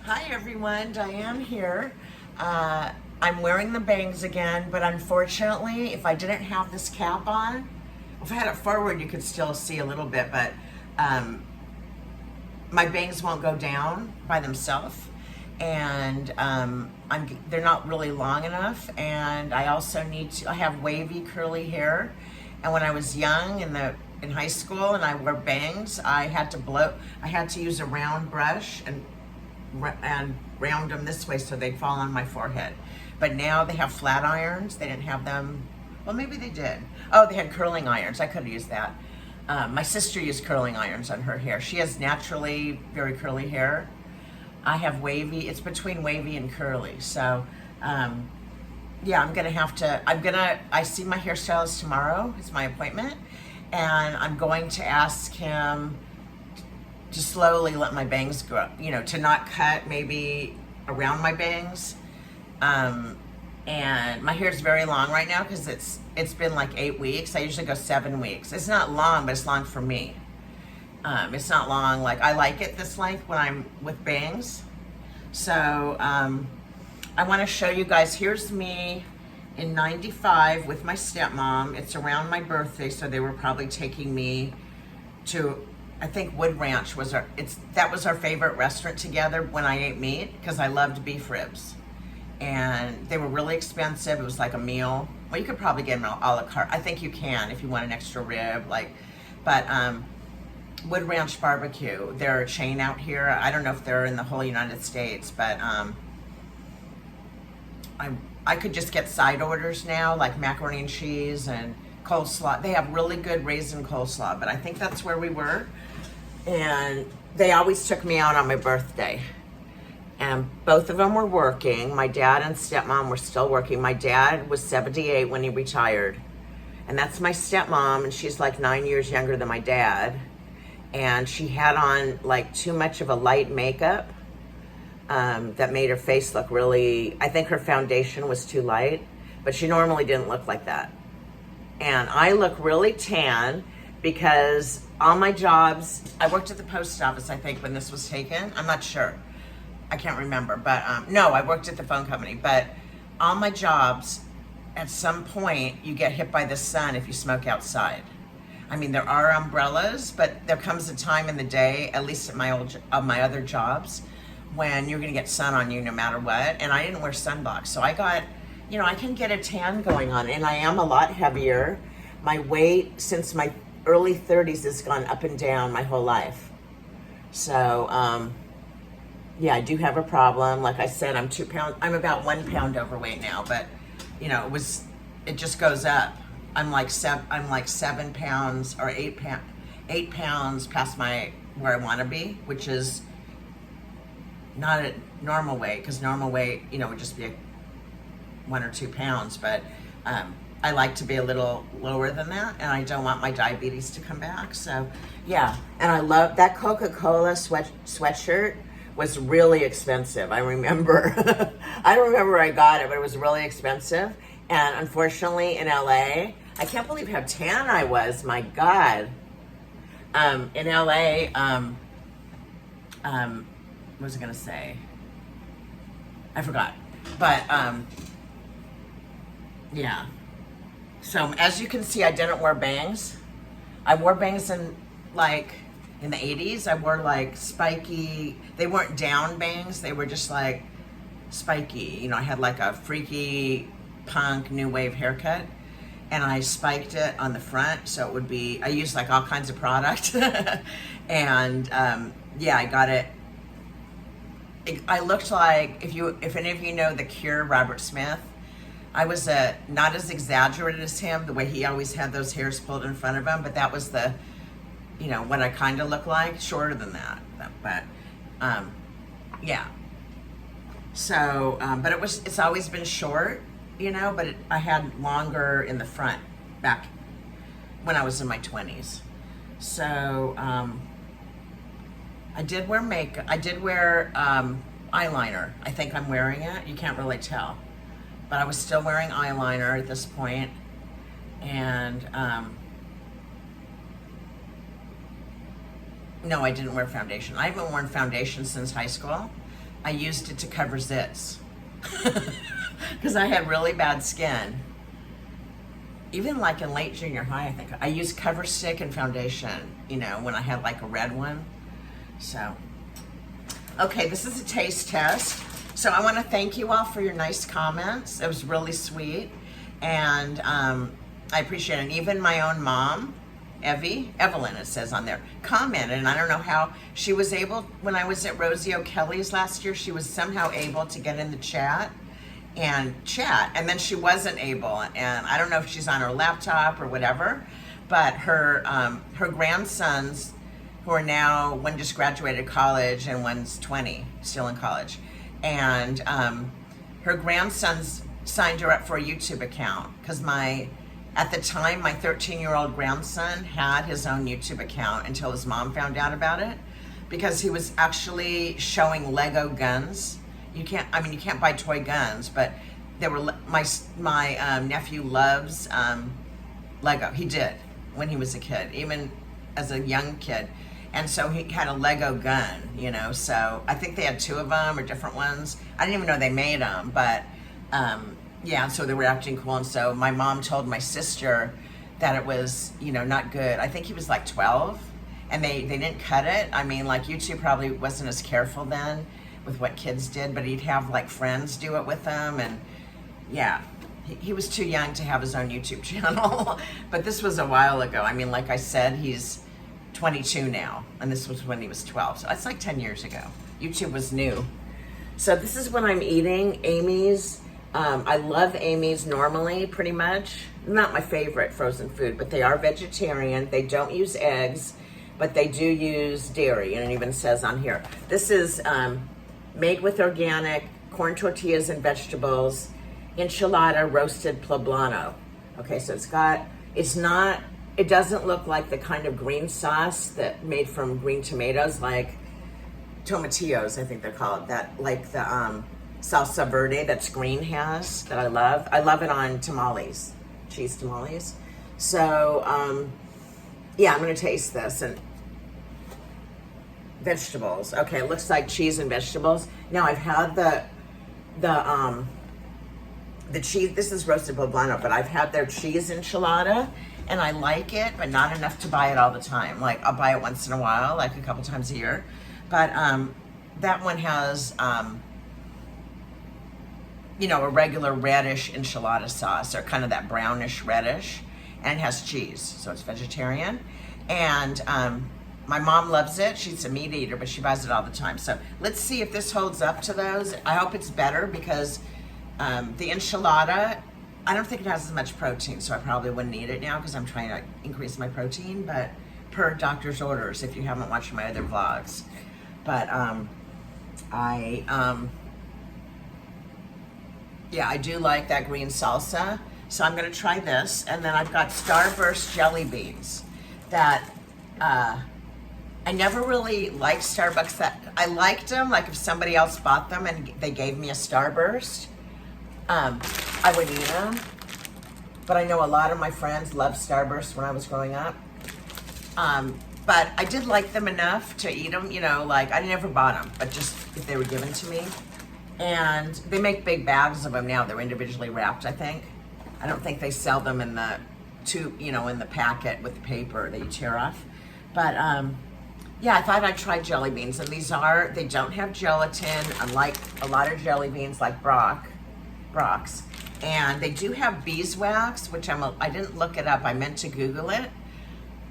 Hi everyone, Diane here. I'm wearing the bangs again, but unfortunately, if I didn't have this cap on, if I had it forward, you could still see a little bit, but my bangs won't go down by themselves, and they're not really long enough, and I also I have wavy curly hair, and when I was young in high school and I wore bangs, I had to use a round brush and round them this way so they'd fall on my forehead. But now they have flat irons. They didn't have them. Well, maybe they did. Oh, they had curling irons. I could have used that. My sister used curling irons on her hair. She has naturally very curly hair. I have wavy. It's between wavy and curly. So, yeah, I see my hairstylist tomorrow. It's my appointment. And I'm going to ask him to slowly let my bangs grow, to not cut maybe around my bangs. And my hair's very long right now because it's been like 8 weeks. I usually go 7 weeks. It's not long, but it's long for me. It's not long, like I like it this length when I'm with bangs. So I want to show you guys, here's me in 95 with my stepmom. It's around my birthday, so they were probably taking me to, I think Wood Ranch was that was our favorite restaurant together when I ate meat, because I loved beef ribs. And they were really expensive. It was like a meal. Well, you could probably get them a la carte. I think you can if you want an extra rib, but Wood Ranch Barbecue, they're a chain out here. I don't know if they're in the whole United States, but I could just get side orders now, like macaroni and cheese and coleslaw. They have really good raisin coleslaw, but I think that's where we were. And they always took me out on my birthday. And both of them were working. My dad and stepmom were still working. My dad was 78 when he retired. And that's my stepmom, and she's like 9 years younger than my dad. And she had on like too much of a light makeup that made her face look really, I think her foundation was too light, but she normally didn't look like that. And I look really tan because all my jobs, I worked at the post office, I think, when this was taken. I'm not sure. I can't remember, but no, I worked at the phone company. But all my jobs, at some point, you get hit by the sun if you smoke outside. I mean, there are umbrellas, but there comes a time in the day, at least at my other jobs, when you're gonna get sun on you no matter what. And I didn't wear sunblock, so I got, I can get a tan going on, and I am a lot heavier. My weight since my early 30s has gone up and down my whole life. So, yeah, I do have a problem. Like I said, I'm about 1 pound overweight now, but it just goes up. I'm like 7 pounds or 8 pounds past where I want to be, which is not a normal weight, because normal weight, would just be 1 or 2 pounds, but I like to be a little lower than that, and I don't want my diabetes to come back. So yeah, and I love that Coca-Cola sweatshirt. Was really expensive. I remember I got it, but it was really expensive. And unfortunately in LA, I can't believe how tan I was, my God. In LA, what was I gonna say? I forgot. But yeah. So as you can see, I didn't wear bangs. I wore bangs in the 80s. I wore like spiky, they weren't down bangs, they were just like spiky. I had like a freaky punk new wave haircut, and I spiked it on the front, so it would be, I used like all kinds of product. And yeah, I got it. I looked like, if any of you know The Cure, Robert Smith, I was not as exaggerated as him, the way he always had those hairs pulled in front of him, but that was the, what I kind of look like, shorter than that. But yeah. So, but it's always been short, but I had longer in the front back when I was in my 20s. So, I did wear makeup. I did wear eyeliner. I think I'm wearing it. You can't really tell. But I was still wearing eyeliner at this point. And, no, I didn't wear foundation. I haven't worn foundation since high school. I used it to cover zits because I had really bad skin. Even like in late junior high, I think I used Cover Stick and foundation, you know, when I had like a red one. So, okay, this is a taste test. So I want to thank you all for your nice comments. It was really sweet. And I appreciate it. And even my own mom, Evelyn, it says on there, commented. And I don't know how she was able, when I was at Rosie O'Kelly's last year, she was somehow able to get in the chat. And then she wasn't able, and I don't know if she's on her laptop or whatever, but her grandsons, who are now, one just graduated college and one's 20, still in college, and her grandsons signed her up for a YouTube account, because at the time, my 13-year-old grandson had his own YouTube account until his mom found out about it, because he was actually showing Lego guns. You can't buy toy guns, but there were, my nephew loves Lego. He did when he was a kid, even as a young kid. And so he had a Lego gun, you know, so I think they had 2 of them or different ones. I didn't even know they made them, but yeah, so they were acting cool. And so my mom told my sister that it was, you know, not good. I think he was like 12, and they didn't cut it. I mean, like, YouTube probably wasn't as careful then with what kids did, but he'd have like friends do it with him, and yeah, he was too young to have his own YouTube channel. But this was a while ago. I mean, like I said, he's 22 now, and this was when he was 12, so it's like 10 years ago. YouTube was new. So this is what I'm eating, Amy's. I love Amy's normally, pretty much. Not my favorite frozen food, but they are vegetarian. They don't use eggs, but they do use dairy, and it even says on here. This is made with organic corn tortillas and vegetables, enchilada roasted poblano. Okay, so it doesn't look like the kind of green sauce that made from green tomatoes, like tomatillos, I think they're called, that like the salsa verde that Screen has, that I love. I love it on tamales, cheese tamales. So, yeah, I'm gonna taste this. And vegetables. Okay, it looks like cheese and vegetables. Now I've had the cheese. This is roasted poblano, but I've had their cheese enchilada, and I like it, but not enough to buy it all the time. Like, I'll buy it once in a while, like a couple times a year. But that one has, you know, a regular reddish enchilada sauce, or kind of that brownish reddish, and it has cheese, so it's vegetarian. And my mom loves it. She's a meat eater, but she buys it all the time. So let's see if this holds up to those. I hope it's better, because the enchilada, I don't think it has as much protein, so I probably wouldn't eat it now because I'm trying to increase my protein, but per doctor's orders, if you haven't watched my other vlogs. But yeah, I do like that green salsa. So I'm gonna try this. And then I've got Starburst jelly beans that, I never really liked Starbucks. That I liked them, like if somebody else bought them and they gave me a Starburst, I would eat them. But I know a lot of my friends loved Starburst when I was growing up. But I did like them enough to eat them, you know, like I never bought them, but just if they were given to me. And they make big bags of them now. They're individually wrapped, I think. I don't think they sell them in the tube, you know, in the packet with the paper that you tear off. But yeah, I thought I'd try jelly beans, and they don't have gelatin, unlike a lot of jelly beans like Brock's. And they do have beeswax, which I didn't look it up. I meant to Google it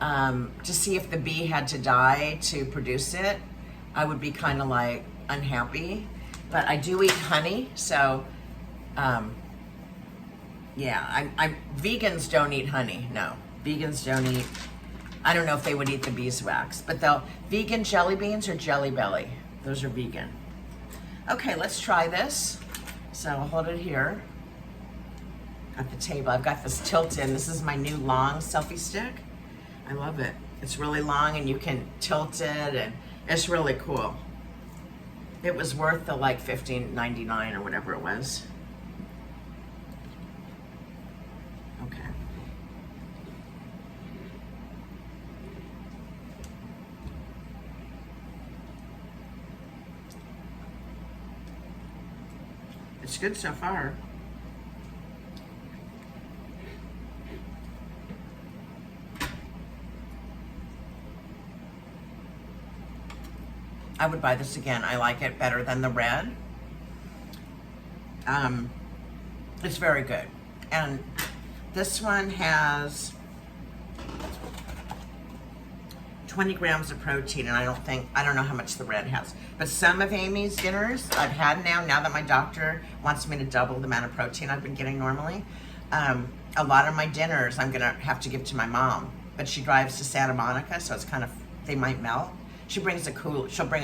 to see if the bee had to die to produce it. I would be kind of like unhappy. But I do eat honey, so yeah, vegans don't eat honey. No, vegans don't eat. I don't know if they would eat the beeswax, but vegan jelly beans or Jelly Belly. Those are vegan. Okay, let's try this. So I'll hold it here at the table. I've got this tilt-in. This is my new long selfie stick. I love it. It's really long, and you can tilt it, and it's really cool. It was worth the like $15.99 or whatever it was. Okay. It's good so far. I would buy this again. I like it better than the red. It's very good. And this one has 20 grams of protein, and I don't know how much the red has. But some of Amy's dinners I've had now that my doctor wants me to double the amount of protein I've been getting normally. A lot of my dinners I'm gonna have to give to my mom, but she drives to Santa Monica, so it's kind of, they might melt. She'll bring a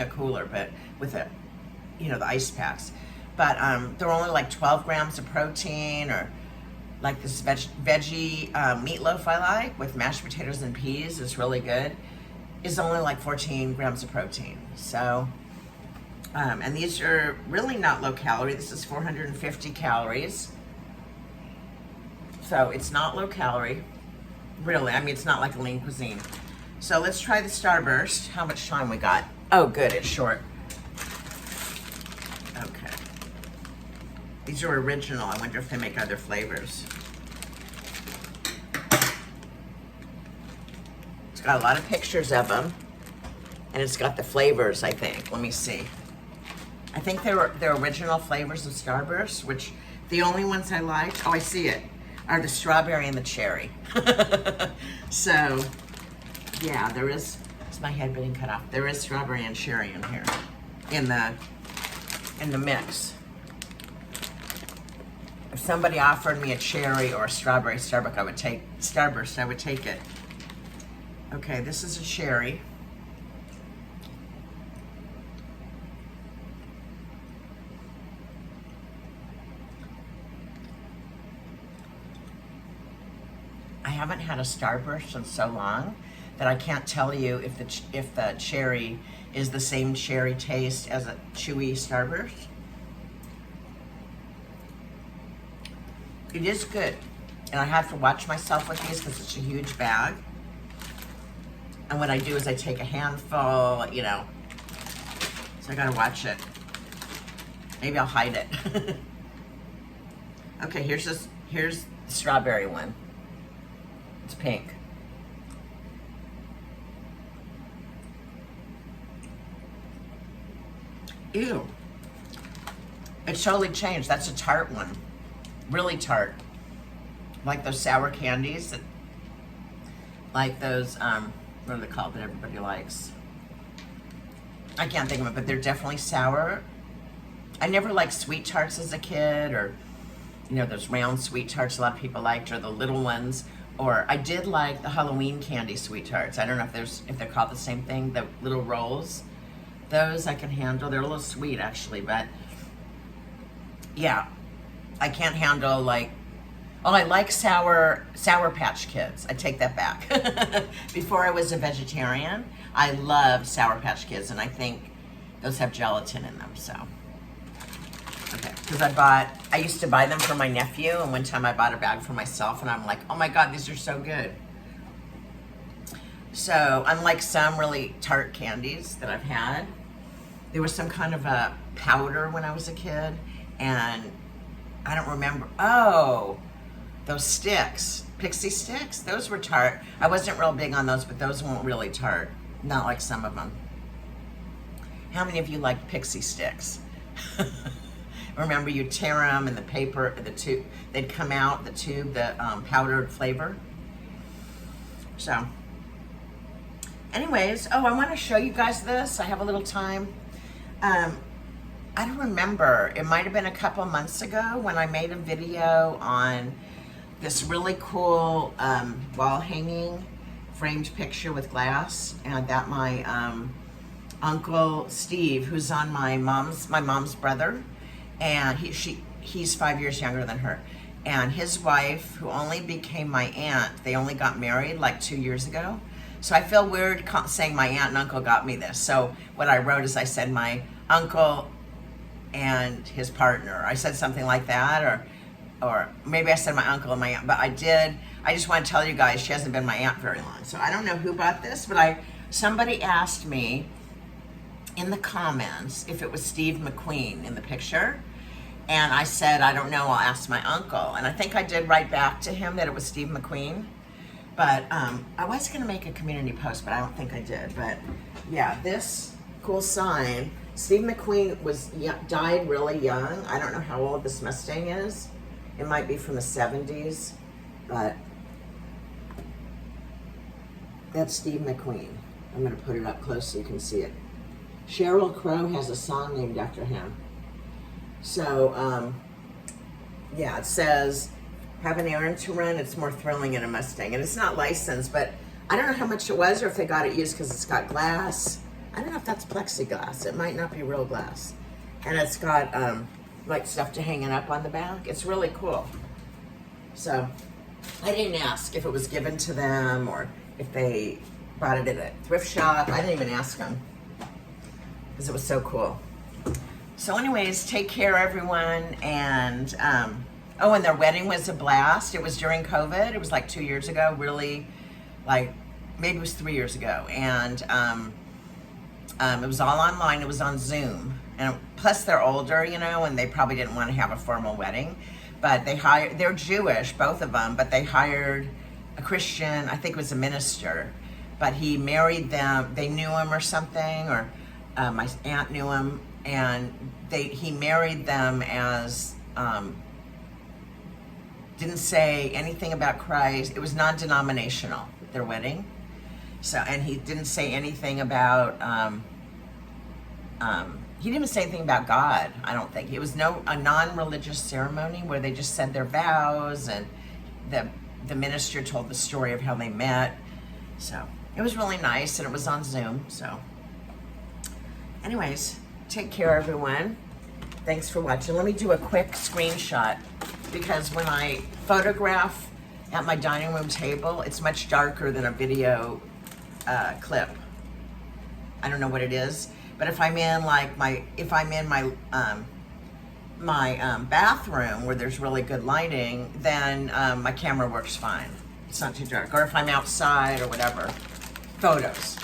cooler, but with the ice packs. But they're only like 12 grams of protein, or like this veggie meatloaf I like with mashed potatoes and peas is really good. Is only like 14 grams of protein. So, and these are really not low calorie. This is 450 calories. So it's not low calorie, really. I mean, it's not like a lean cuisine. So let's try the Starburst. How much time we got? Oh, good, it's short. Okay. These are original. I wonder if they make other flavors. It's got a lot of pictures of them, and it's got the flavors, I think. Let me see. I think they're original flavors of Starburst, which the only ones I liked, oh, I see it, are the strawberry and the cherry. So, yeah, there is, it's my head being cut off. There is strawberry and cherry in here, in the mix. If somebody offered me a cherry or a strawberry Starburst, I would take it. Okay, this is a cherry. I haven't had a Starburst in so long that I can't tell you if the cherry is the same cherry taste as a chewy Starburst. It is good, and I have to watch myself with these because it's a huge bag. And what I do is I take a handful, so I gotta watch it. Maybe I'll hide it. Okay, here's the strawberry one. It's pink. Ew. It's totally changed. That's a tart one. Really tart. Like those sour candies like those, what are they called that everybody likes? I can't think of it, but they're definitely sour. I never liked sweet tarts as a kid, or those round sweet tarts a lot of people liked, or the little ones. Or I did like the Halloween candy sweet tarts. I don't know if they're called the same thing, the little rolls. Those I can handle. They're a little sweet actually, but yeah, I can't handle I like Sour Patch Kids. I take that back. Before I was a vegetarian, I loved Sour Patch Kids, and I think those have gelatin in them, so. Okay, because I used to buy them for my nephew, and one time I bought a bag for myself, and I'm like, oh my God, these are so good. So, unlike some really tart candies that I've had, there was some kind of a powder when I was a kid, and I don't remember, those sticks, pixie sticks, those were tart. I wasn't real big on those, but those weren't really tart. Not like some of them. How many of you like pixie sticks? Remember, you tear them and the paper, the tube, they'd come out, the tube, the powdered flavor. So, anyways, I want to show you guys this. I have a little time. I don't remember. It might have been a couple months ago when I made a video on this really cool wall hanging framed picture with glass, and that my Uncle Steve, who's on my mom's brother, and he's 5 years younger than her, and his wife, who only became my aunt, they only got married like 2 years ago. So I feel weird saying my aunt and uncle got me this. So what I wrote is I said my uncle and his partner. I said something like that, or maybe I said my uncle and my aunt, but I just want to tell you guys she hasn't been my aunt very long. So I don't know who bought this, but somebody asked me in the comments if it was Steve McQueen in the picture, And I said, I don't know, I'll ask my uncle. And I think I did write back to him that it was Steve McQueen. But I was going to make a community post, but I don't think I did. But yeah, this cool sign. Steve McQueen died really young. I don't know how old this Mustang is. It might be from the 70s, but that's Steve McQueen. I'm going to put it up close so you can see it. Sheryl Crow has a song named after him. So, yeah, it says, have an errand to run, it's more thrilling in a Mustang. And it's not licensed, but I don't know how much it was or if they got it used because it's got glass. I don't know if that's plexiglass. It might not be real glass. And it's got, like, stuff to hang it up on the back. It's really cool. So, I didn't ask if it was given to them or if they bought it at a thrift shop. I didn't even ask them because it was so cool. So anyways, take care, everyone. And, oh, and their wedding was a blast. It was during COVID. It was like 2 years ago, really, like, maybe it was 3 years ago. And it was all online. It was on Zoom. And plus they're older, you know, and they probably didn't want to have a formal wedding. But they're Jewish, both of them, but they hired a Christian, I think it was a minister. But he married them, they knew him or something, or my aunt knew him. And he married them as, didn't say anything about Christ. It was non-denominational, their wedding. So, and he didn't say anything about, he didn't even say anything about God, I don't think. It was a non-religious ceremony where they just said their vows, and the minister told the story of how they met. So, it was really nice, and it was on Zoom, so. Anyways, take care, everyone. Thanks for watching. Let me do a quick screenshot because when I photograph at my dining room table, it's much darker than a video clip. I don't know what it is, but if I'm in like my bathroom where there's really good lighting, then my camera works fine. It's not too dark. Or if I'm outside or whatever, photos.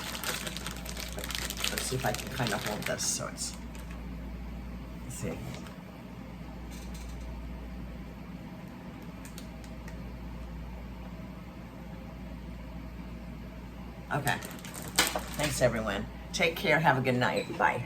Let's see if I can kind of hold this so it's. See. Okay. Thanks, everyone. Take care. Have a good night. Bye.